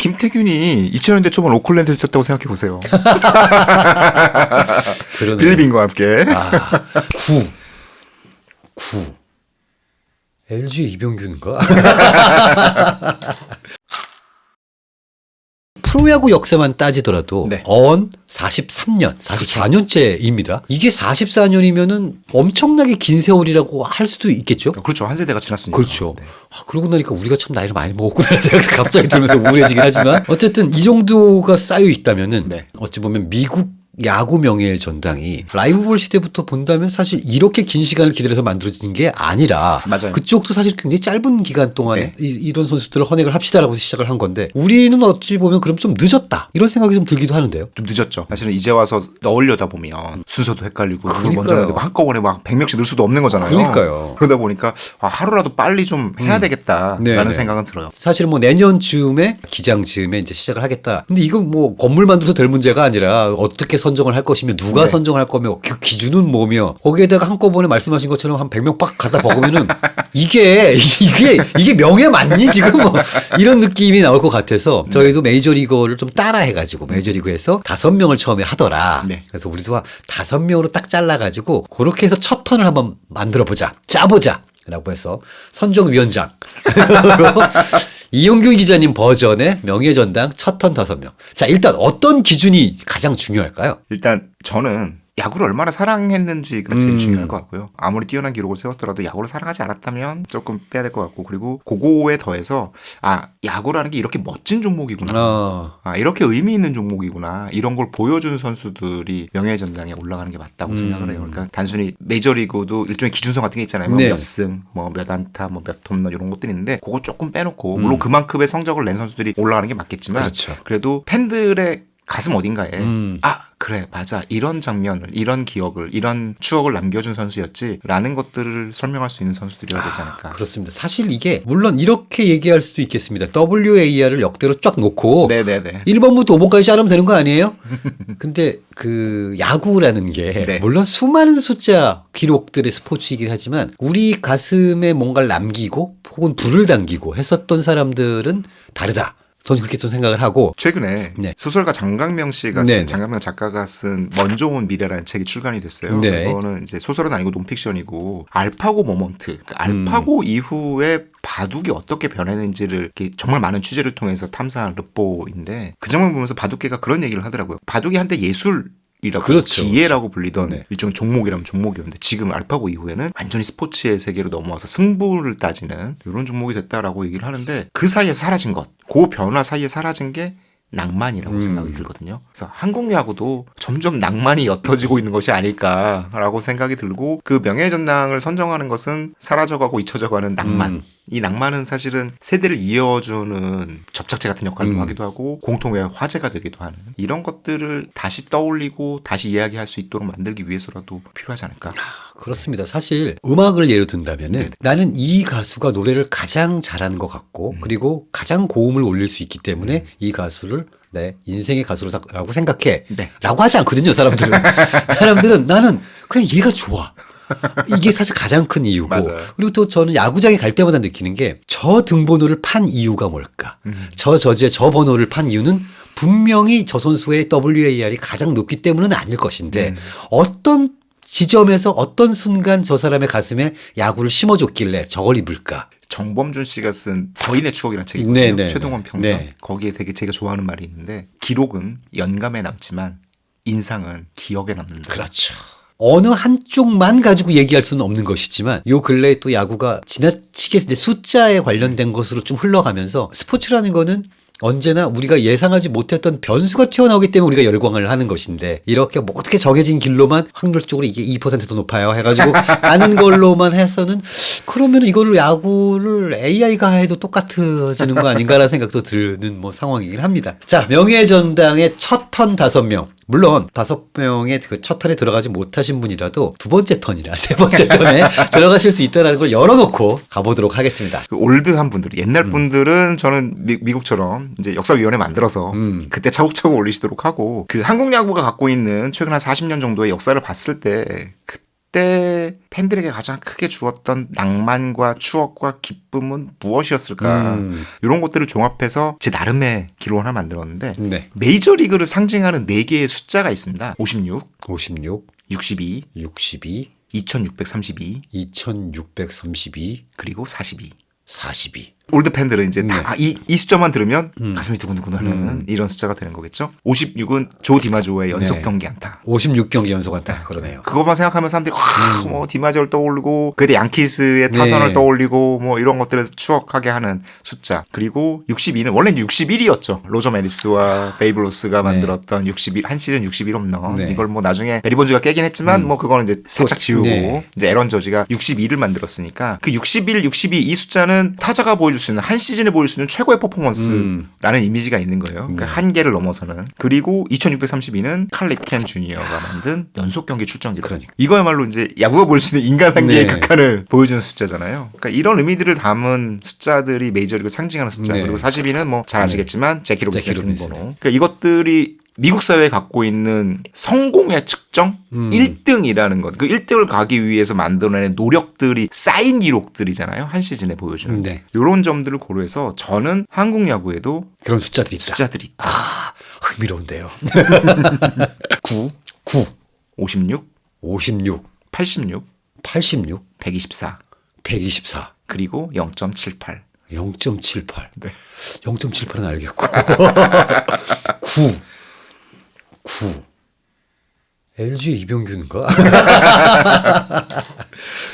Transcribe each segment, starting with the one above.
김태균이 2000년대 초반 오클랜드에서 뛰었다고 생각해 보세요. 그러네. 빌리빈과 함께. 9. LG 이병균인가? 프로야구 역사만 따지더라도 네. 43년, 44년째입니다. 이게 44년이면은 엄청나게 긴 세월이라고 할 수도 있겠죠? 그렇죠. 한 세대가 지났으니까. 그렇죠. 네. 그러고 나니까 우리가 참 나이를 많이 먹었구나 생각도 갑자기 들면서 우울해지긴 하지만 어쨌든 이 정도가 쌓여 있다면은 네. 어찌 보면 미국 야구 명예의 전당이 라이브볼 시대부터 본다면 사실 이렇게 긴 시간을 기다려서 만들어진 게 아니라 맞아요. 그쪽도 사실 굉장히 짧은 기간 동안에 네. 이런 선수들을 헌액을 합시다라고 시작을 한 건데 우리는 어찌 보면 그럼 좀 늦었다 이런 생각이 좀 들기도 하는데요. 좀 늦었죠. 사실은 이제 와서 넣으려다 보면 순서도 헷갈리고 누굴 먼저 그러니까요. 해야 되고 한꺼번에 막 100명씩 넣을 수도 없는 거잖아요. 그러니까요. 그러다 보니까 하루라도 빨리 좀 해야 되겠다라는 네네. 생각은 들어요. 사실은 뭐 내년쯤에 기장 즈음에 이제 시작을 하겠다. 근데 이건 뭐 건물 만들어서 될 문제가 아니라 어떻게 선정을 할 것이며 누가 네. 선정을 할 거며 그 기준은 뭐며 거기에다가 한꺼번에 말씀하신 것처럼 한 100명 빡 갖다 먹으면은 이게 명예 맞니 지금 뭐 이런 느낌이 나올 것 같아서 저희도 메이저리그를 좀 따라해가지고 메이저리그에서 5명을 처음에 하더라. 네. 그래서 우리도 5명으로 딱 잘라가지고 그렇게 해서 첫 턴을 한번 만들어보자. 짜보자. 라고 해서 선정위원장 이용규 기자님 버전의 명예전당 첫 턴 5명. 자, 일단 어떤 기준이 가장 중요할까요? 일단 저는 야구를 얼마나 사랑했는지가 제일 중요할 것 같고요. 아무리 뛰어난 기록을 세웠더라도 야구를 사랑하지 않았다면 조금 빼야 될 것 같고 그리고 그거에 더해서 야구라는 게 이렇게 멋진 종목이구나. 이렇게 의미 있는 종목이구나. 이런 걸 보여주는 선수들이 명예전당에 올라가는 게 맞다고 생각을 해요. 그러니까 단순히 메이저리그도 일종의 기준성 같은 게 있잖아요. 네. 몇 승, 뭐 몇 안타, 뭐 몇 홈런 이런 것들이 있는데 그거 조금 빼놓고 물론 그만큼의 성적을 낸 선수들이 올라가는 게 맞겠지만 그렇죠. 그래도 팬들의 가슴 어딘가에 그래 맞아 이런 장면을 이런 기억을 이런 추억을 남겨준 선수였지라는 것들을 설명할 수 있는 선수들이어야 되지 않을까. 그렇습니다. 사실 이게 물론 이렇게 얘기할 수도 있겠습니다. WAR을 역대로 쫙 놓고 네네네. 1번부터 5번까지 자르면 되는 거 아니에요? 근데 그 야구라는 게 네. 물론 수많은 숫자 기록들의 스포츠이긴 하지만 우리 가슴에 뭔가를 남기고 혹은 불을 당기고 했었던 사람들은 다르다. 저는 그렇게 좀 생각을 하고 최근에 네. 소설가 장강명 씨가 네, 쓴 네. 장강명 작가가 쓴 먼저 온 미래라는 책이 출간이 됐어요. 네. 그거는 이제 소설은 아니고 논픽션이고 알파고 모먼트, 그러니까 알파고 이후에 바둑이 어떻게 변했는지를 이렇게 정말 많은 취재를 통해서 탐사한 르포인데 그 장면 보면서 바둑계가 그런 얘기를 하더라고요. 바둑이 한때 예술이라고 그렇죠, 기예라고 불리던 네. 일종의 종목이라면 종목이었는데 지금 알파고 이후에는 완전히 스포츠의 세계로 넘어와서 승부를 따지는 이런 종목이 됐다라고 얘기를 하는데 그 사이에서 사라진 것, 그 변화 사이에 사라진 게 낭만이라고 생각이 들거든요. 그래서 한국 야구도 점점 낭만이 옅어지고 있는 것이 아닐까라고 생각이 들고 그 명예전당을 선정하는 것은 사라져가고 잊혀져가는 낭만. 이 낭만은 사실은 세대를 이어주는 접착제 같은 역할도 하기도 하고 공통의 화제가 되기도 하는 이런 것들을 다시 떠올리고 다시 이야기할 수 있도록 만들기 위해서라도 필요하지 않을까. 그렇습니다. 사실 음악을 예로 든다면은 네. 나는 이 가수가 노래를 가장 잘하는 것 같고 그리고 가장 고음을 올릴 수 있기 때문에 이 가수를 내 인생의 가수라고 생각해. 네. 라고 하지 않거든요, 사람들은. 사람들은 나는 그냥 얘가 좋아. 이게 사실 가장 큰 이유고. 맞아요. 그리고 또 저는 야구장에 갈 때마다 느끼는 게 저 등번호를 판 이유가 뭘까? 저 저지의 저 번호를 판 이유는 분명히 저 선수의 WAR이 가장 높기 때문은 아닐 것인데 어떤 지점에서 어떤 순간 저 사람의 가슴에 야구를 심어줬길래 저걸 입을까? 정범준 씨가 쓴 거인의 추억이라는 책이 있거든요. 네네. 최동원 평전. 네. 거기에 되게 제가 좋아하는 말이 있는데 기록은 연감에 남지만 인상은 기억에 남는다. 그렇죠. 어느 한쪽만 가지고 얘기할 수는 없는 것이지만 요 근래에 또 야구가 지나치게 이제 숫자에 관련된 것으로 좀 흘러가면서 스포츠라는 거는 언제나 우리가 예상하지 못했던 변수가 튀어나오기 때문에 우리가 열광을 하는 것인데 이렇게 뭐 어떻게 정해진 길로만 확률적으로 이게 2%도 높아요 해가지고 가는 걸로만 해서는 그러면 이걸로 야구를 AI가 해도 똑같아지는 거 아닌가라는 생각도 드는 뭐 상황이긴 합니다. 자, 명예전당의 첫 턴 5명. 물론 5명의 그 첫 턴에 들어가지 못하신 분이라도 두 번째 턴이나 세 번째 턴에 들어가실 수 있다는 걸 열어놓고 가보도록 하겠습니다. 그 올드한 분들, 옛날 분들은 저는 미국처럼 이제 역사위원회 만들어서 그때 차곡차곡 올리시도록 하고 그 한국 야구가 갖고 있는 최근 한 40년 정도의 역사를 봤을 때 그때 팬들에게 가장 크게 주었던 낭만과 추억과 기쁨은 무엇이었을까? 이런 것들을 종합해서 제 나름의 기록을 하나 만들었는데 네. 메이저리그를 상징하는 4개의 숫자가 있습니다. 56, 56, 62, 62, 2632 2632, 그리고 42. 42. 올드 팬들은 이제 다 이 숫자만 들으면 음. 가슴이 두근두근하는 이런 숫자가 되는 거겠죠. 56은 조 디마조의 연속 네. 경기 안타. 56경기 연속 안타. 그러네요. 그것만 생각하면 사람들이 뭐 디마조를 떠올리고 그때 양키스의 타선을 네. 떠올리고 뭐 이런 것들을 추억하게 하는 숫자. 그리고 62는 원래는 61이었죠. 로저 메리스와 베이브 로스가 만들었던 61 한 시즌 61 홈런. 네. 이걸 뭐 나중에 베리 본즈가 깨긴 했지만 뭐 그거는 이제 살짝 지우고 네. 이제 에런 저지가 62를 만들었으니까 그 61, 62 이 숫자는 타자가 보여줄 수 있는 한 시즌에 보여줄 수 있는 최고의 퍼포먼스라는 이미지가 있는 거예요. 그러니까 한계를 넘어서는. 그리고 2632는 칼 립켄 주니어가 만든 연속 경기 출전 기록. 그러니까. 이거야말로 이제 야구가 보여줄 수 있는 인간 한계의 네. 극한을 보여주는 숫자잖아요. 그러니까 이런 의미들을 담은 숫자들이 메이저리그 상징하는 숫자. 네. 그리고 42는 뭐 잘 아시겠지만 제키 로빈슨의 제키 로빈슨. 등번호. 그러니까 이것들이 미국 사회에 갖고 있는 성공의 측정 1등이라는 것. 그 1등을 가기 위해서 만들어낸 노력들이 쌓인 기록들이잖아요. 한 시즌에 보여주는. 네. 이런 점들을 고려해서 저는 한국 야구에도 그런 숫자들이 있다. 숫자들이 있다. 아, 흥미로운데요. 9, 9, 56, 56, 86, 86, 124 124, 그리고 0.78. 0.78. 네. 0.78은 알겠고. 9. 9. LG 이병균인가?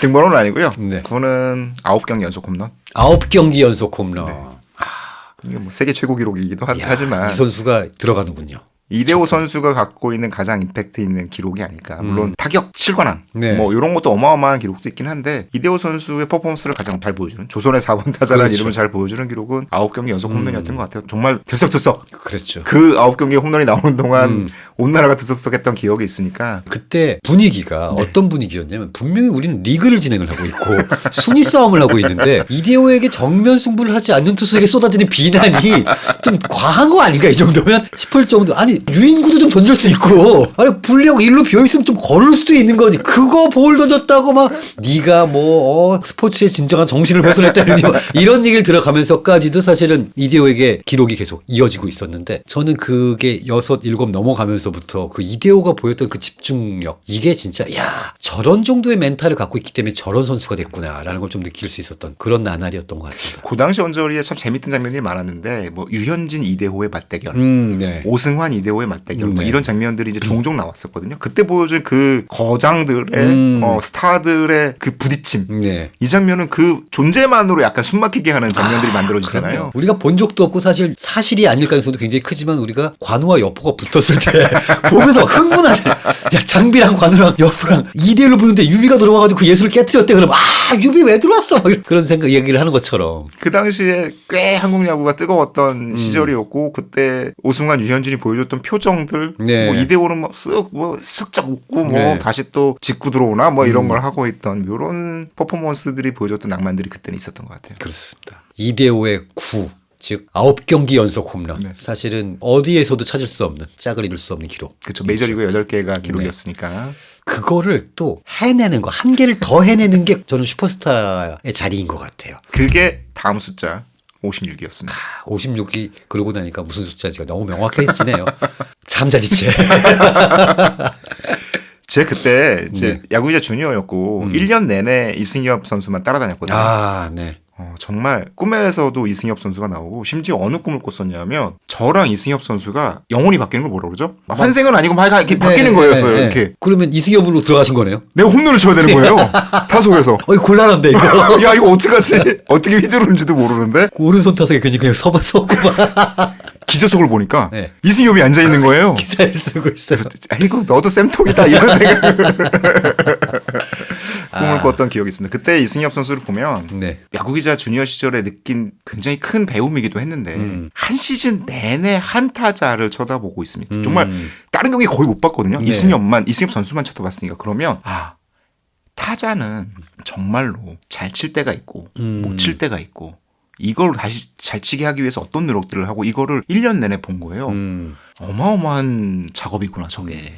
등번호는 아니고요. 네. 9는 9경기 연속 홈런. 9경기 연속 홈런. 이게 뭐 세계 최고 기록이기도 야, 하지만 이 선수가 들어가는군요. 이대호 선수가 갖고 있는 가장 임팩트 있는 기록이 아닐까. 물론 타격 7관왕 네. 뭐 이런 것도 어마어마한 기록도 있긴 한데 이대호 선수의 퍼포먼스를 가장 잘 보여주는 조선의 4번 타자라는 그렇죠. 이름을 잘 보여주는 기록은 9경기 연속 홈런이었던 것 같아요. 정말 들썩들썩 그랬죠. 그 9경기 홈런이 나오는 동안 온 나라가 들썩들썩했던 기억이 있으니까 그때 분위기가 어떤 분위기였냐면 분명히 우리는 리그를 진행을 하고 있고 순위 싸움을 하고 있는데 이대호에게 정면 승부를 하지 않는 투수에게 쏟아지는 비난이 좀 과한 거 아닌가 이 정도면 싶을 정도. 아니 유인구도 좀 던질 수 있고 아니 불리하고 일루 비어있으면 좀 걸을 수도 있는 거지. 그거 볼 던졌다고 막 네가 뭐 스포츠의 진정한 정신을 훼손했다든지 뭐 이런 얘기를 들어가면서까지도 사실은 이대호에게 기록이 계속 이어지고 있었는데 저는 그게 6, 7 넘어가면서부터 그 이대호가 보였던 그 집중력 이게 진짜 야 저런 정도의 멘탈을 갖고 있기 때문에 저런 선수가 됐구나라는 걸 좀 느낄 수 있었던 그런 나날이었던 것 같습니다. 그 당시 언저리에 참 재밌던 장면이 많았는데 뭐 유현진 이대호의 맞대결 네. 오승환 이대호의 맞대결 뭐 네. 이런 장면들이 이제 종종 나왔었거든요. 그때 보여준 그 거장들의 스타들의 그 부딪힘 네. 이 장면은 그 존재만으로 약간 숨막히게 하는 장면들이 만들어지잖아요. 그럼요. 우리가 본 적도 없고 사실이 아닐 가능성도 굉장히 크지만 우리가 관우와 여포가 붙었을 때 보면서 흥분하잖아. 야 장비랑 관우랑 여포랑 2대1로 붙는데 유비가 들어와가지고 그 예술을 깨뜨렸대. 그럼 유비 왜 들어왔어? 막 그런 생각 얘기를 하는 것처럼. 그 당시에 꽤 한국 야구가 뜨거웠던 시절이었고 그때 오승환 유현진이 보여줬던 표정들 네. 뭐 이대호는 뭐 슬쩍 웃고 뭐 네. 다시 또 짚고 들어오나 뭐 이런 걸 하고 있던 이런 퍼포먼스들이 보여줬던 낭만들이 그때는 있었던 것 같아요. 그렇습니다. 이대호의 9. 즉 9경기 연속 홈런. 네. 사실은 어디에서도 찾을 수 없는 짝을 이룰 수 없는 기록. 그렇죠. 메이저리그 8개가 기록이었으니까. 그거를 또 해내는 거 한 개를 더 해내는 게 저는 슈퍼스타의 자리인 것 같아요. 그게 다음 숫자 56이었습니다. 56이 그러고 나니까 무슨 숫자지가 너무 명확해지네요. 잠자리채. 제가 그때 이제 네. 야구이자 주니어였고 1년 내내 이승엽 선수만 따라다녔거든요. 아, 네. 정말 꿈에서도 이승엽 선수가 나오고 심지어 어느 꿈을 꿨었냐면 저랑 이승엽 선수가 영혼이 바뀌는 걸 뭐라 그러죠? 환생은 아니고 막 이렇게 바뀌는 거였어요. 이렇게. 그러면 이승엽으로 들어가신 거네요? 내가 홈런을 쳐야 되는 거예요. 타석에서. 곤란한데 이거. 야 이거 어떡하지? 어떻게 휘두르는지도 모르는데 오른손 타석에 괜히 그냥 서고 막 기저석을 보니까 네. 이승엽이 앉아 있는 거예요. 기사를 쓰고 있어요. 이거 너도 쌤통이다 이런 생각을 꿈을 꿨던 기억이 있습니다. 그때 이승엽 선수를 보면 네. 야구기자 주니어 시절에 느낀 굉장히 큰 배움이기도 했는데 한 시즌 내내 한 타자를 쳐다보고 있습니다. 정말 다른 경기 거의 못 봤거든요. 네. 이승엽 선수만 쳐다봤으니까 그러면 타자는 정말로 잘 칠 때가 있고 못 칠 때가 있고 이걸 다시 잘 치게 하기 위해서 어떤 노력들을 하고 이거를 1년 내내 본 거예요. 어마어마한 작업이구나 저게.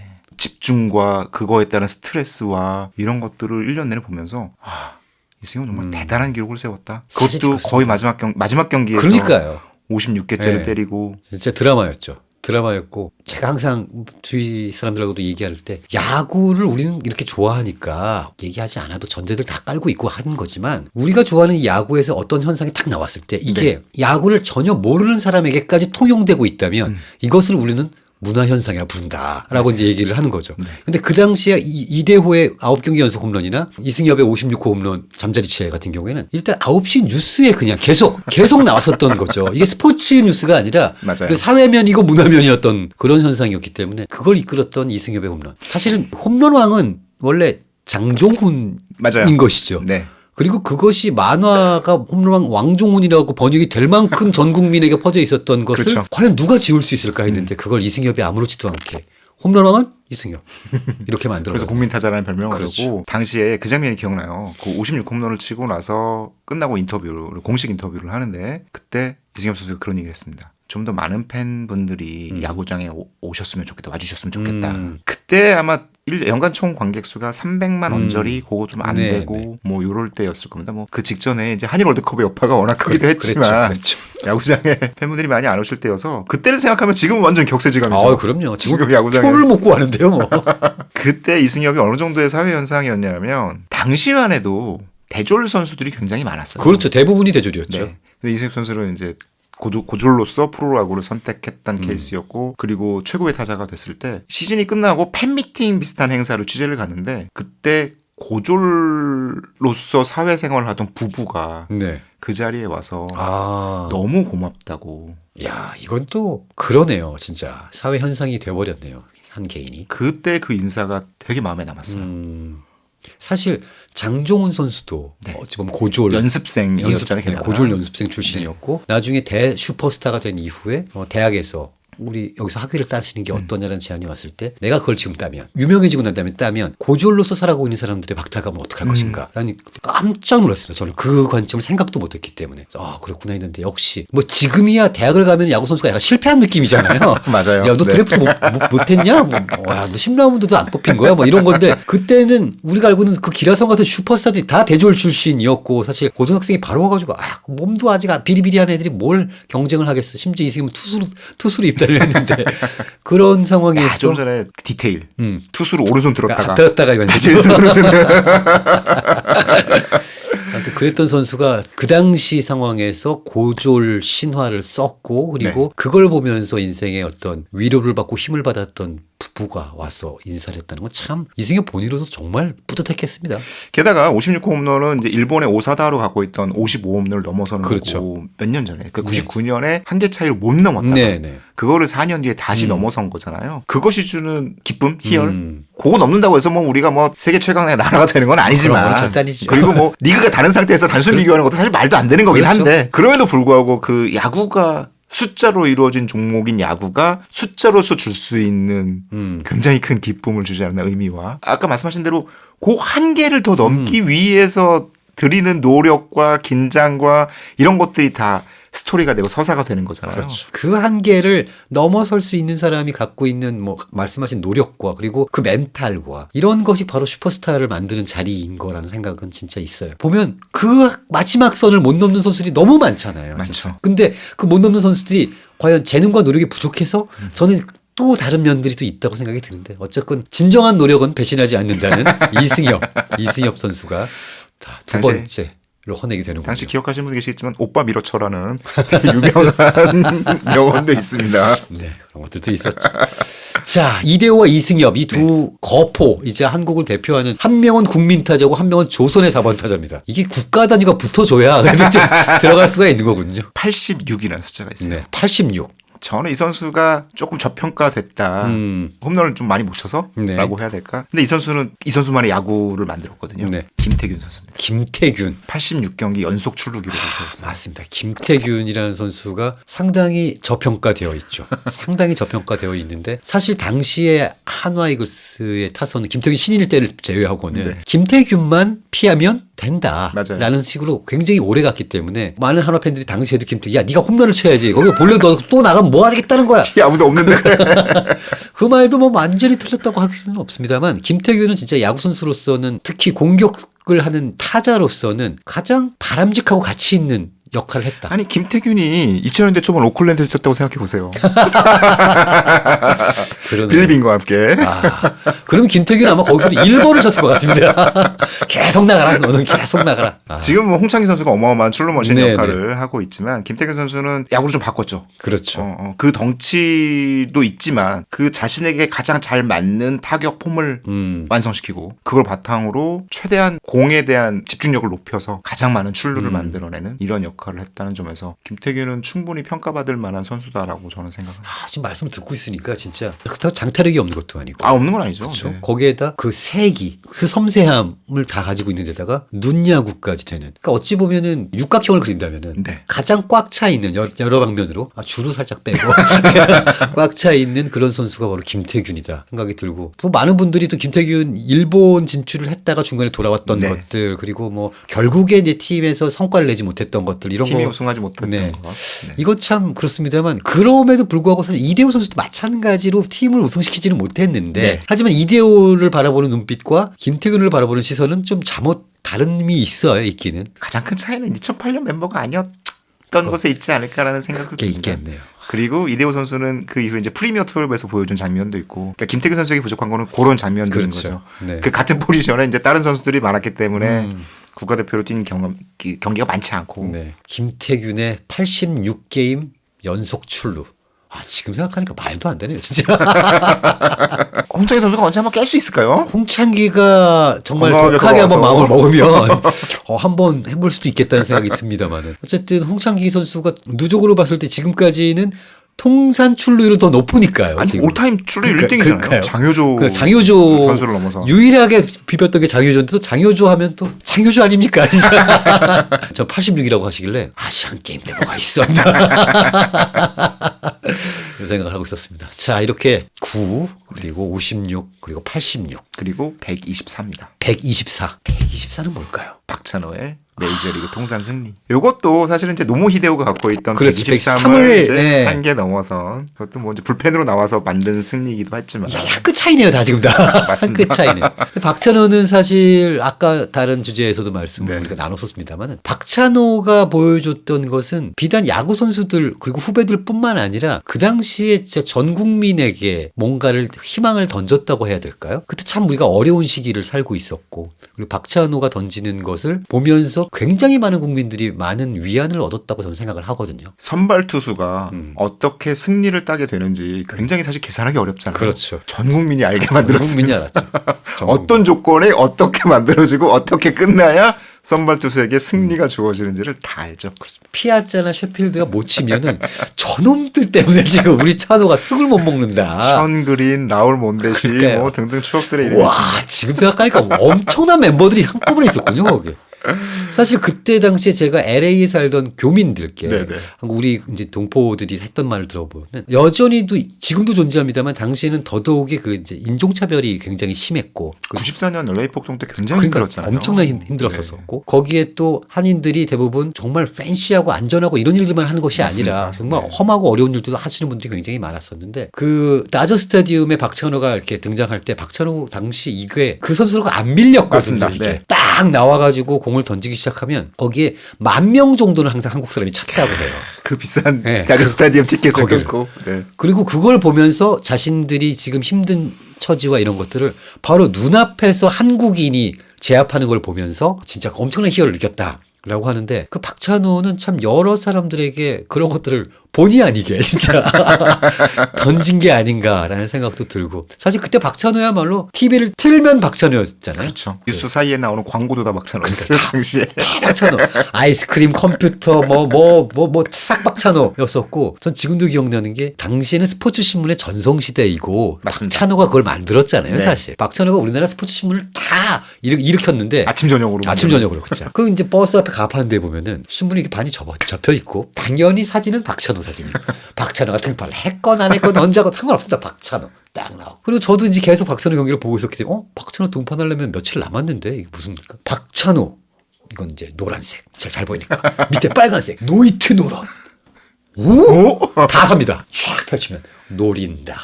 집중과 그거에 따른 스트레스와 이런 것들을 1년 내내 보면서 이승엽은 정말 대단한 기록을 세웠다. 사실 그것도 그렇습니다. 거의 마지막 경기에서 그러니까요. 56개째를 네. 때리고 진짜 드라마였고 제가 항상 주위 사람들하고도 얘기할 때 야구를 우리는 이렇게 좋아하니까 얘기하지 않아도 전제들 다 깔고 있고 하는 거지만 우리가 좋아하는 이 야구에서 어떤 현상이 탁 나왔을 때 이게 야구를 전혀 모르는 사람에게까지 통용되고 있다면 이것을 우리는 문화현상이라 부른다라고 이제 얘기를 하는 거죠. 근데 그 당시에 이대호의 9경기 연속 홈런이나 이승엽의 56호 홈런 잠자리치에 같은 경우에는 일단 9시 뉴스에 그냥 계속 나왔었던 거죠. 이게 스포츠 뉴스가 아니라 맞아요. 그 사회면이고 문화면이었던 그런 현상이었기 때문에 그걸 이끌었던 이승엽의 홈런. 사실은 홈런왕은 원래 장종훈인 맞아요. 것이죠. 네. 그리고 그것이 만화가 홈런왕 왕종훈이라고 번역이 될 만큼 전 국민에게 퍼져 있었던 것을 그렇죠. 과연 누가 지울 수 있을까 했는데 그걸 이승엽이 아무렇지도 않게 홈런왕은 이승엽 이렇게 만들어. 그래서 국민 타자라는 별명을 그렇죠. 얻고 당시에 그 장면이 기억나요. 그 56 홈런을 치고 나서 끝나고 공식 인터뷰를 하는데 그때 이승엽 선수가 그런 얘기를 했습니다. 좀 더 많은 팬분들이 야구장에 오셨으면 좋겠다. 와주셨으면 좋겠다. 그때 아마 연간 총 관객 수가 300만 언저리 그거 좀 안 네, 되고 네. 뭐 요럴 때였을 겁니다. 뭐 그 직전에 이제 한일 월드컵의 여파가 워낙 크기도 했지만 그랬죠. 야구장에 팬분들이 많이 안 오실 때여서 그때를 생각하면 지금은 완전 격세지감이죠. 아, 그럼요. 지금 야구장에 표를 못 구하는데요, 뭐. 그때 이승엽이 어느 정도의 사회 현상이었냐면 당시만 해도 대졸 선수들이 굉장히 많았어요. 그렇죠. 대부분이 대졸이었죠. 네. 근데 이승엽 선수는 이제 고졸로서 프로야구를 선택했던 케이스였고 그리고 최고의 타자가 됐을 때 시즌이 끝나고 팬미팅 비슷한 행사를 취재를 갔는데 그때 고졸로서 사회생활을 하던 부부가 네. 그 자리에 와서 아, 너무 고맙다고 야, 이건 또 그러네요, 진짜 사회 현상이 돼버렸네요, 한 개인이. 그때 그 인사가 되게 마음에 남았어요. 사실 장종훈 선수도 네. 어찌 보면 고졸 연습생이었잖아요. 네, 게다가. 고졸 연습생 출신이었고 나중에 대 슈퍼스타가 된 이후에 대학에서 우리 여기서 학위를 따시는 게 어떠냐는 제안이 왔을 때 내가 그걸 지금 따면 유명해지고 난 다음에 따면 고졸로서 살아가고 있는 사람들의 박탈감은 어떡할 것인가 라는 깜짝 놀랐습니다. 저는 그 관점을 생각도 못했기 때문에 그렇구나 했는데 역시 뭐 지금이야 대학을 가면 야구 선수가 약간 실패한 느낌이잖아요. 맞아요. 야, 너 네. 드래프트 못했냐? 뭐, 야, 너 10라운드도 안 뽑힌 거야? 뭐 이런 건데 그때는 우리가 알고 있는 그 기라성 같은 슈퍼스타들이 다 대졸 출신이었고 사실 고등학생이 바로 와가지고 몸도 아직 비리비리한 애들이 뭘 경쟁을 하겠어. 심지어 이승엽은 투수로 입단을 했는데 그런 상황에서 좀 전에 디테일 투수로 오른손 들었다가 왼손 다시 왼손으로 드는 아무튼 그랬던 선수가 그 당시 상황에서 고졸 신화를 썼고 그리고 그걸 보면서 인생의 어떤 위로를 받고 힘을 받았던 부부가 와서 인사를 했다는 건 참 이승엽 본인으로도 정말 뿌듯했겠습니다. 게다가 56호 홈런은 이제 일본의 오사다로 갖고 있던 55홈런을 넘어서는 그렇죠. 거고 몇 년 전에 그 99년에 한 개 차이로 못 넘었다가 네. 그거를 4년 뒤에 다시 넘어선 거잖아요. 그것이 주는 기쁨, 희열. 그거 넘는다고 해서 뭐 우리가 뭐 세계 최강의 나라가 되는 건 아니지만 그럼, 절대 아니죠. 그리고 뭐 리그가 다른 상태에서 단순 비교하는 것도 사실 말도 안 되는 거긴 그렇죠. 한데 그럼에도 불구하고 그 야구가 숫자로 이루어진 종목인 야구가 숫자로서 줄 수 있는 굉장히 큰 기쁨을 주지 않나 의미와 아까 말씀하신 대로 그 한계를 더 넘기 위해서 드리는 노력과 긴장과 이런 것들이 다 스토리가 되고 서사가 되는 거잖아요. 그렇죠. 그 한계를 넘어설 수 있는 사람이 갖고 있는 뭐 말씀하신 노력과 그리고 그 멘탈과 이런 것이 바로 슈퍼스타를 만드는 자리인 거라는 생각은 진짜 있어요. 보면 그 마지막 선을 못 넘는 선수들이 너무 많잖아요. 많죠. 진짜. 근데 그 못 넘는 선수들이 과연 재능과 노력이 부족해서 저는 또 다른 면들이 또 있다고 생각이 드는데 어쨌건 진정한 노력은 배신하지 않는다는 이승엽 선수가 두 당시- 번째로 헌내게 되는군요. 당시 기억하시는 분도 계시겠지만 오빠 밀어쳐라는 되게 유명한 명언도 있습니다. 네, 그런 것들도 있었죠. 자, 이대호와 이승엽 이 두 거포 이제 한국을 대표하는 한 명은 국민 타자고 한 명은 조선의 4번 타자입니다. 이게 국가 단위가 붙어줘야 그래도 좀 들어갈 수가 있는 거군요. 86이라는 숫자가 있어요. 네, 86. 저는 이 선수가 조금 저평가됐다. 홈런을 좀 많이 못 쳐서 네. 라고 해야 될까? 근데 이 선수만의 야구를 만들었거든요. 네. 김태균 선수입니다. 김태균. 86경기 연속 출루 기록을 세웠어요. 맞습니다. 김태균이라는 선수가 상당히 저평가되어 있죠. 상당히 저평가되어 있는데 사실 당시에 한화이글스의 타선은 김태균 신인일 때를 제외하고는 네. 김태균만 피하면 된다. 맞아요. 라는 식으로 굉장히 오래 갔기 때문에 많은 한화 팬들이 당시에도 김태균 야 네가 홈런을 쳐야지. 거기서 볼래 너 또 나가면 뭐 하겠다는 거야. 아무도 없는데. 그 말도 뭐 완전히 틀렸다고 할 수는 없습니다만 김태균은 진짜 야구 선수로서는 특히 공격을 하는 타자로서는 가장 바람직하고 가치 있는 역할을 했다. 아니 김태균이 2000년대 초반 오클랜드에서 뛰었다고 생각해 보세요. 그러네요. 빌리빈과 함께. 그러면 김태균 아마 거기서 1번을 쳤을 것 같습니다. 계속 나가라. 너는 계속 나가라. 지금 뭐 홍창기 선수가 어마어마한 출루머신 네, 역할을 하고 있지만 김태균 선수는 야구를 좀 바꿨죠. 그렇죠. 그 덩치도 있지만 그 자신에게 가장 잘 맞는 타격 폼을 완성시키고 그걸 바탕으로 최대한 공에 대한 집중력을 높여서 가장 많은 출루를 만들어내는 이런 역할을 했다는 점에서 김태균은 충분히 평가받을 만한 선수다라고 저는 생각합니다. 지금 말씀 듣고 있으니까 진짜 그렇다고 장타력이 없는 것도 아니고. 없는 건 아니죠. 그렇죠. 네. 거기에다 그 세기, 그 섬세함을 다 가지고 있는 데다가 눈야구까지 되는. 그러니까 어찌 보면은 육각형을 그린다면은 네. 가장 꽉 차 있는 여러 방면으로 주로 살짝 빼고 꽉 차 있는 그런 선수가 바로 김태균이다 생각이 들고 또 많은 분들이 또 김태균 일본 진출을 했다가 중간에 돌아왔던 네. 것들 그리고 뭐 결국에 내 팀에서 성과를 내지 못했던 것들 이런 팀이 거 우승하지 못했던 네. 것. 네. 이거 참 그렇습니다만 그럼에도 불구하고 사실 이대호 선수도 마찬가지로 팀을 우승시키지는 못했는데 네. 하지만 이대호를 바라보는 눈빛과 김태균을 바라보는 시선은 좀 잠옷 다름이 있어요. 있기는. 가장 큰 차이는 2008년 멤버가 아니었던 것에 있지 않을까라는 생각도 게 듭니다. 있겠네요. 그리고 이대호 선수는 그 이후에 이제 프리미어 투어에서 보여준 장면도 있고, 그러니까 김태균 선수에게 부족한 거는 그런 장면들인 그렇죠. 거죠. 네. 그 같은 포지션에 이제 다른 선수들이 많았기 때문에 국가대표로 뛴 경기가 많지 않고. 네. 김태균의 86게임 연속 출루. 지금 생각하니까 말도 안 되네요, 진짜. 홍창기 선수가 언제 한번 깰 수 있을까요? 홍창기가 정말 건강하게 독하게 한번 돌아와서. 마음을 먹으면 한번 해볼 수도 있겠다는 생각이 듭니다만은 어쨌든 홍창기 선수가 누적으로 봤을 때 지금까지는 통산 출루율은 더 높으니까요. 아니 지금. 올타임 출루 그러니까, 1등이잖아요. 그러니까요. 장효조 그 장효조 선수를 넘어서. 유일하게 비볐던 게 장효조인데 또 장효조 하면 또 장효조 아닙니까? 진짜. 저 86이라고 하시길래 아시안 게임 때 뭐가 있었나 이런 생각을 하고 있었습니다. 자 이렇게 9 그리고 56 그리고 86 그리고 124입니다. 124 124는 뭘까요? 박찬호의 메이저리그 통산 승리. 이것도 사실은 이제 노모 히데오가 갖고 있던 그렇죠. 123을 123을, 이제 네. 한 개 넘어서 그것도 뭐 이제 불펜으로 나와서 만든 승리이기도 했지만 한 끗 차이네요, 다 지금 다. 한 맞습니다. 끗 차이네. 박찬호는 사실 아까 다른 주제에서도 말씀을 네. 우리가 나눴었습니다만 박찬호가 보여줬던 것은 비단 야구 선수들 그리고 후배들뿐만 아니라 그 당시에 진짜 전 국민에게 뭔가를 희망을 던졌다고 해야 될까요? 그때 참 우리가 어려운 시기를 살고 있었고 그리고 박찬호가 던지는 것을 보면서 굉장히 많은 국민들이 많은 위안을 얻었다고 저는 생각을 하거든요. 선발 투수가 어떻게 승리를 따게 되는지 굉장히 사실 계산하기 어렵잖아요. 그렇죠. 전 국민이 알게 전 만들었습니다. 국민이 알았죠. 전 어떤 조건이 어떻게 만들어지고 어떻게 끝나야 선발 투수에게 승리가 주어지는지를 다 알죠. 피아자나 셰필드가 못 치면은 저놈들 때문에 지금 우리 찬호가 쑥을 못 먹는다. 션 그린, 라울 몬데시 그러니까요. 뭐 등등 추억들의 이름이 와, 있습니다. 지금 생각하니까 엄청난 멤버들이 한꺼번에 있었군요, 거기. 사실 그때 당시에 제가 LA에 살던 교민들께 네네. 우리 이제 동포들이 했던 말을 들어보면 여전히도 지금도 존재합니다만 당시에는 더더욱이 그 이제 인종차별이 굉장히 심했고 94년 LA 폭동 때 굉장히 그러니까 힘들었잖아요. 엄청나게 네. 힘들었었고 거기에 또 한인들이 대부분 정말 팬시하고 안전하고 이런 일들만 하는 것이 맞습니다. 아니라 정말 네. 험하고 어려운 일들도 하시는 분들이 굉장히 많았었는데 그 다저 스타디움에 박찬호가 이렇게 등장할 때 박찬호 당시 이게 그 선수가 안 밀렸거든요. 맞습니다. 이게 네. 딱 나와가지고 공을 던지기 시작하면 거기에 10,000명 정도는 항상 한국 사람이 찼다고 해요. 그 비싼 네. 다저 스타디움 티켓을 거기를. 끊고 네. 그리고 그걸 보면서 자신들이 지금 힘든 처지와 이런 것들을 바로 눈앞에서 한국인이 제압하는 걸 보면서 진짜 엄청난 희열을 느꼈다라고 하는데 그 박찬호는 참 여러 사람들에게 그런 것들을 본의 아니게 진짜 던진 게 아닌가라는 생각도 들고 사실 그때 박찬호야말로 TV를 틀면 박찬호였잖아요. 그렇죠. 뉴스 사이에 나오는 광고도 다 박찬호였어요 당시에. 박찬호 아이스크림 컴퓨터 싹 박찬호였었고 전 지금도 기억나는 게 당시에는 스포츠 신문의 전성시대이고 맞습니다. 박찬호가 그걸 만들었잖아요. 네. 사실 박찬호가 우리나라 스포츠 신문을 다 일으켰는데 아침 저녁으로. 아침 저녁으로 그렇죠. 그 이제 버스 앞에 가파는 데 보면은 신문이 이렇게 반이 접혀 있고 당연히 사진은 박찬호 사진이에요. 박찬호가 등판을 했건 안 했건 언제 하건 상관없습니다. 박찬호 딱 나오고. 그리고 저도 이제 계속 박찬호 경기를 보고 있었기 때문에 박찬호 등판하려면 며칠 남았는데 이게 무슨 박찬호 이건 이제 노란색 잘 보이니까 밑에 빨간색 노이트 노런 오? 다 삽니다. 쫙 펼치면 노린다.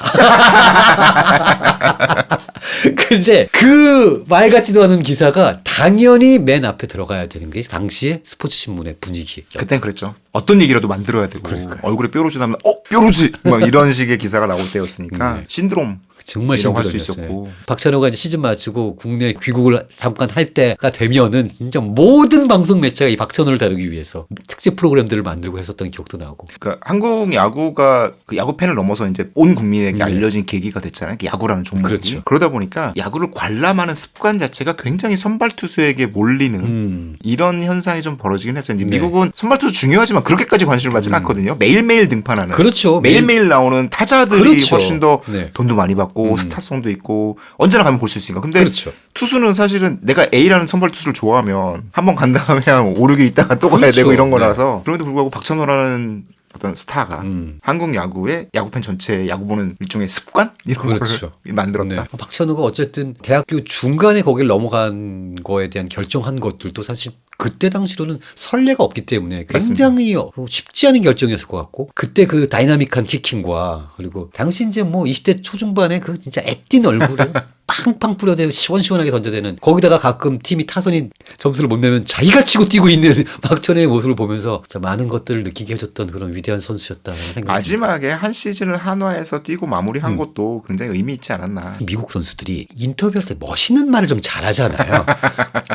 근데 그 말 같지도 않은 기사가 당연히 맨 앞에 들어가야 되는 게 당시의 스포츠 신문의 분위기였죠. 그땐 그랬죠. 어떤 얘기라도 만들어야 되고 얼굴에 뾰루지 나면 뾰루지 막 이런 식의 기사가 나올 때였으니까 신드롬 정말 이라고 할 수 신기했어요. 있었고. 박찬호가 이제 시즌 마치고 국내 귀국을 잠깐 할 때가 되면은 진짜 모든 방송 매체가 이 박찬호를 다루기 위해서 특집 프로그램들을 만들고 했었던 기억도 나고. 그러니까 한국 야구가 그 야구 팬을 넘어서 이제 온 국민에게 알려진 계기가 됐잖아요. 야구라는 종목이. 그렇죠. 그러다 보니까 야구를 관람하는 습관 자체가 굉장히 선발 투수에게 몰리는 이런 현상이 좀 벌어지긴 했어요. 이제 네. 미국은 선발 투수 중요하지만 그렇게까지 관심을 받지는 않거든요. 매일매일 등판하는. 그렇죠. 매일매일 나오는 타자들이 그렇죠. 훨씬 더 네. 돈도 많이 받고 스타성도 있고 언제나 가면 볼 수 있으니까. 근데 그렇죠. 투수는 사실은 내가 A라는 선발 투수를 좋아하면 한 번 간 다음에 그냥 5, 6일 있다가 또 가야 그렇죠. 되고 이런 네. 거라서 그럼에도 불구하고 박찬호라는 어떤 스타가 한국 야구의 야구팬 전체 야구 보는 일종의 습관 이런 그렇죠. 걸 만들었다. 네. 박찬호가 어쨌든 대학교 중간에 거길 넘어간 거에 대한 결정한 것들도 사실 그때 당시로는 선례가 없기 때문에 굉장히 쉽지 않은 결정이었을 것 같고 그때 그 다이나믹한 키킹과 그리고 당시 이제 뭐 20대 초중반에 그 진짜 애띤 얼굴에 팡팡 뿌려대고 시원시원하게 던져대는 거기다가 가끔 팀이 타선이 점수를 못 내면 자기가 치고 뛰고 있는 박찬호의 모습을 보면서 진짜 많은 것들을 느끼게 해줬던 그런 위대한 선수였다는 생각이 마지막에 한 시즌을 한화에서 뛰고 마무리한 것도 굉장히 의미 있지 않았나. 미국 선수들이 인터뷰할 때 멋있는 말을 좀 잘하잖아요.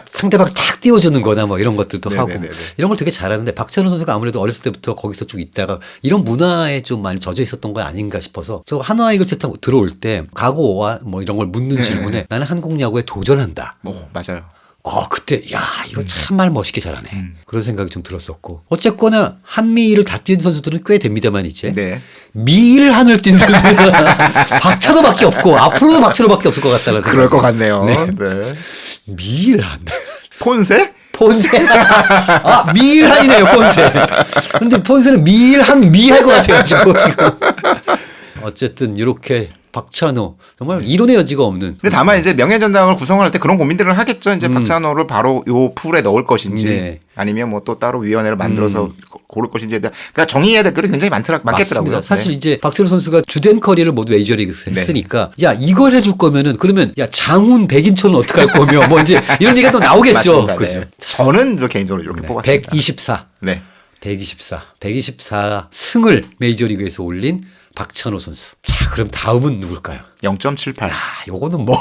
상대방 탁 띄워주는 거나 뭐 이런 것들도 하고 네네네네. 이런 걸 되게 잘하는데 박찬호 선수가 아무래도 어렸을 때부터 거기서 쭉 있다가 이런 문화에 좀 많이 젖어 있었던 거 아닌가 싶어서 저 한화 이글스 들어올 때 각오와 뭐 이런 걸 묻는 질문에 나는 한국 야구에 도전한다. 맞아요. 그때 야 이거 참말 멋있게 잘하네. 그런 생각이 좀 들었었고 어쨌거나 한미일을 다 뛴 선수들은 꽤 됩니다만 이제 네. 미일한을 뛴 선수들은 박찬호밖에 없고 앞으로도 박찬호밖에 없을 것 같다는 생각. 그럴 것 같네요. 네. 네. 미일한. 폰세? 폰세. 미일한이네요, 폰세. 근데 폰세는 미일한 미할 것 같아가지고, 지금. 어쨌든, 이렇게 박찬호. 정말 이론의 여지가 없는. 근데 다만 이제 명예전당을 구성할 때 그런 고민들을 하겠죠. 이제 박찬호를 바로 요 풀에 넣을 것인지 네. 아니면 뭐 또 따로 위원회를 만들어서 고를 것인지에 대한 그러니까 정의해야 될 글이 굉장히 많겠더라고요. 맞습니다. 사실 네. 이제 박찬호 선수가 주된 커리어를 모두 메이저리그에서 했으니까 야 이걸 해줄 거면은 그러면 야 장훈 백인철은 어떻게 할 거며 뭐 이제 이런 얘기가 또 나오겠죠. 맞습니다. 그죠? 네. 저는 개인적으로 이렇게 뽑았습니다. 124. 네. 124 승을 메이저리그에서 올린 박찬호 선수. 자, 그럼 다음은 누굴까요? 0.78. 요거는 뭐.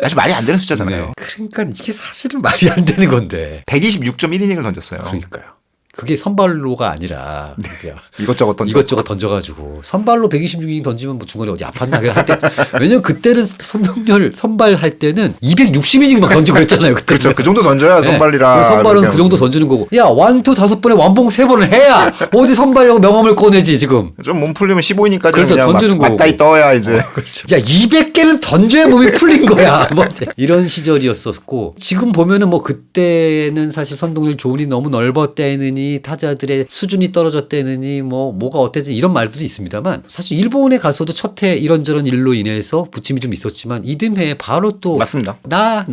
아주 말이 안 되는 숫자잖아요. 네. 그러니까 이게 사실은 말이 안 되는 건데. 126.1이닝을 던졌어요. 그러니까요. 그게 선발로가 아니라 그죠? 이것저것 던져. 이것저것 던져가지고 선발로 126이닝 던지면 뭐 중간에 어디 아팠나 할 때. 왜냐면 그때는 선동열 선발할 때는 260이닝 막 던지고 그랬잖아요. 그때. 그렇죠. 그 정도 던져야 선발이라. 선발은 그 정도 던지는 거고. 야 완투 5번에 완봉 3번을 해야 어디 선발이라고 명함을 꺼내지 지금. 좀 몸 풀리면 15이닝까지 그래서 그냥 던지는 거고. 맞다이 떠야 이제. 그렇죠. 야 200개는 던져야 몸이 풀린 거야. 뭐 이런 시절이었었고 지금 보면은 뭐 그때는 사실 선동열 조언이 너무 넓었대느니 타자들의 수준이 떨어졌대느니 뭐가 어땠지 이런 말들이 있습니다만 사실 일본에 가서도 첫 해 이런저런 일로 인해서 부침이 좀 있었지만 이듬해 바로 또 맞습니다. 나야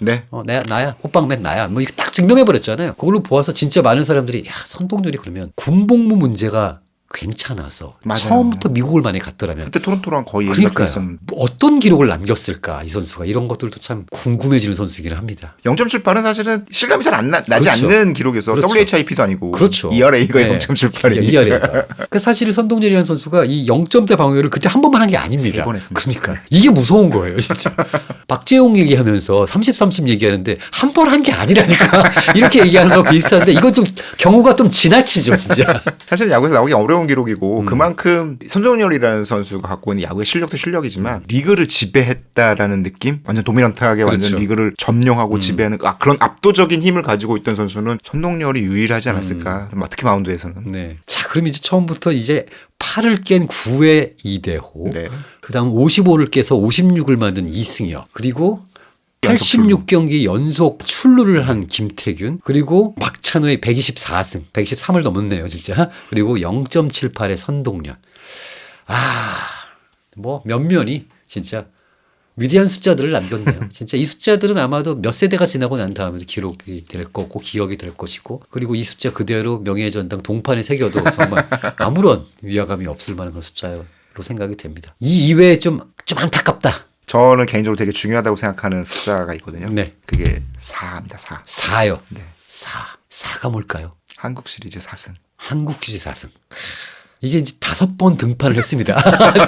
네. 나야 호빵맨 나야 뭐 이거 딱 증명해 버렸잖아요. 그걸로 보아서 진짜 많은 사람들이 야 선동열이 그러면 군복무 문제가 괜찮아서 맞아요. 처음부터 미국을 많이 갔더라면 그때 토론토랑 거의 얘기가 그러니까요. 있었는데. 뭐 어떤 기록을 남겼을까 이 선수가 이런 것들도 참 궁금해지는 선수이긴 합니다. 0.78은 사실은 실감이 잘 나지 그렇죠. 않는 기록에서 그렇죠. WHIP도 아니고 그렇죠. ERA가 네. 0.78이니까. ERA가. 그 사실 선동열이라는 선수가 이 0점대 방어율을 그때 한 번만 한 게 아닙니다. 3번 했습니다. 그러니까 이게 무서운 거예요, 진짜. 박재홍 얘기하면서 30 얘기하는데 한 번 한 게 아니라니까 이렇게 얘기하는 거 비슷한데 이건 좀 경우가 좀 지나치죠, 진짜. 사실 야구에서 나오기 어려운 기록이고 그만큼 손정열이라는 선수가 갖고 있는 야구의 실력도 실력이지만 리그를 지배했다라는 느낌? 완전 도미넌트하게 그렇죠. 완전 리그를 점령하고 지배하는 그런 압도적인 힘을 가지고 있던 선수는 손동열이 유일하지 않았을까. 특히 마운드에서는. 네. 자, 그럼 이제 처음부터 이제 8을 깬 9회 이대호. 네. 그다음 55를 깨서 56을 만든 이승엽. 그리고 86경기 연속 출루를 한 김태균 그리고 박찬호의 124승 123을 넘었네요 진짜. 그리고 0.78의 선동열. 뭐 면면이 진짜 위대한 숫자들을 남겼네요. 진짜 이 숫자들은 아마도 몇 세대가 지나고 난 다음에도 기록이 될 거고 기억이 될 것이고 그리고 이 숫자 그대로 명예의 전당 동판에 새겨도 정말 아무런 위화감이 없을 만한 그런 숫자로 생각이 됩니다. 이 이외에 좀 안타깝다. 저는 개인적으로 되게 중요하다고 생각하는 숫자가 있거든요. 네. 그게 4입니다. 4. 4요. 네. 4가 뭘까요? 한국 시리즈 4승. 한국 시리즈 4승. 이게 이제 5번 등판을 했습니다.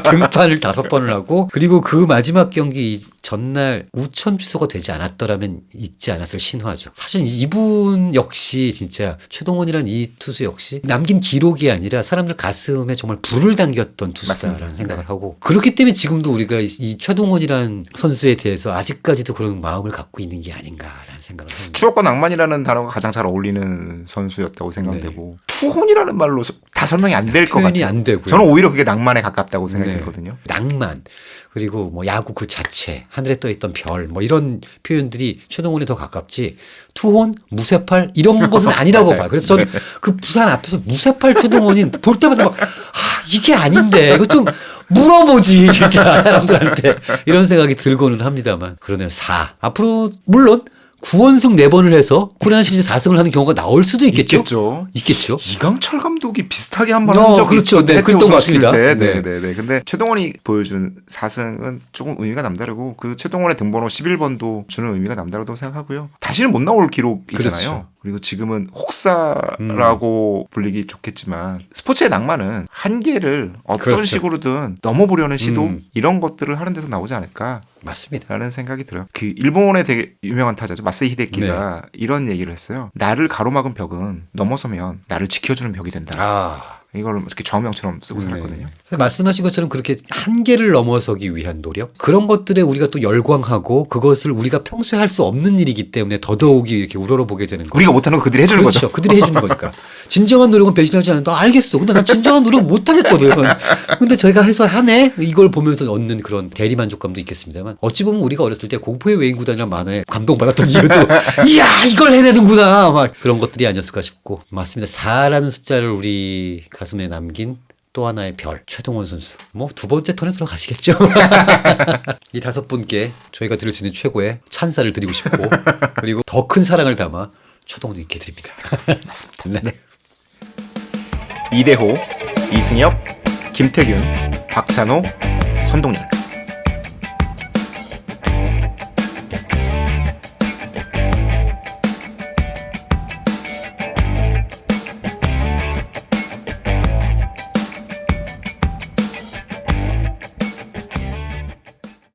등판을 5번을 하고 그리고 그 마지막 경기 전날 우천 취소가 되지 않았더라면 있지 않았을 신화죠. 사실 이분 역시 진짜 최동원이라는 이 투수 역시 남긴 기록이 아니라 사람들 가슴에 정말 불을 당겼던 투수다라는 맞습니다. 생각을 네. 하고 그렇기 때문에 지금도 우리가 이 최동원이라는 선수에 대해서 아직까지도 그런 마음을 갖고 있는 게 아닌가라는 생각을 합니다. 추억과 낭만이라는 단어가 가장 잘 어울리는 선수였다고 생각되고 투혼이라는 말로 다 설명이 안 될 것 표현이 같아요. 안 되고요. 저는 오히려 그게 낭만에 가깝다고 생각이 네. 들거든요. 낭만 그리고 뭐 야구 그 자체 하늘에 떠 있던 별 뭐 이런 표현들이 최동원에 더 가깝지 투혼 무쇠팔 이런 것은 아니라고 맞아요. 봐요. 그래서 저는 그 부산 앞에서 무쇠팔 최동원이 볼 때마다 막 이게 아닌데 이거 좀 물어보지 진짜 사람들한테 이런 생각이 들고는 합니다만 그러네요. 4 앞으로 물론 9원승 4번을 해서 코리안 시리즈 4승을 하는 경우가 나올 수도 있겠죠. 있겠죠. 이강철 감독이 비슷하게 한 번 한 적이 그렇죠. 있었는데 네, 그랬던 것 같습니다. 때. 네. 네. 근데 최동원이 보여준 4승은 조금 의미가 남다르고 그 최동원의 등번호 11번도 주는 의미가 남다르다고 생각하고요. 다시는 못 나올 기록이잖아요. 그렇죠. 그리고 지금은 혹사라고 불리기 좋겠지만 스포츠의 낭만은 한계를 어떤 그렇죠. 식으로든 넘어보려는 시도 이런 것들을 하는 데서 나오지 않을까 맞습니다. 라는 생각이 들어요. 그 일본의 되게 유명한 타자죠. 마세이 히데키가 네. 이런 얘기를 했어요. 나를 가로막은 벽은 넘어서면 나를 지켜주는 벽이 된다. 아. 이걸 이렇게 정명처럼 쓰고 살았거든요. 네. 말씀하신 것처럼 그렇게 한계를 넘어서기 위한 노력 그런 것들에 우리가 또 열광하고 그것을 우리가 평소에 할 수 없는 일이기 때문에 더더욱이 이렇게 우러러보게 되는 거죠. 우리가 못하는 거 그들이 해주는 그렇죠. 거죠. 그들이 해주는 거니까. 진정한 노력은 배신하지 않는다. 알겠어. 근데 난 진정한 노력 못 하겠거든. 근데 저희가 해서 하네? 이걸 보면서 얻는 그런 대리만족감도 있겠습니다만 어찌 보면 우리가 어렸을 때 공포의 외인구단이라는 만화에 감동받았던 이유도 이야 이걸 해내는구나 막 그런 것들이 아니었을까 싶고 맞습니다. 4라는 숫자를 우리 가슴에 남긴 또 하나의 별 최동원 선수 뭐 2번째 턴에 들어가시겠죠. 이 5분께 저희가 드릴 수 있는 최고의 찬사를 드리고 싶고 그리고 더 큰 사랑을 담아 최동원님께 드립니다. 맞습니다. 네. 이대호, 이승엽, 김태균, 박찬호, 선동열.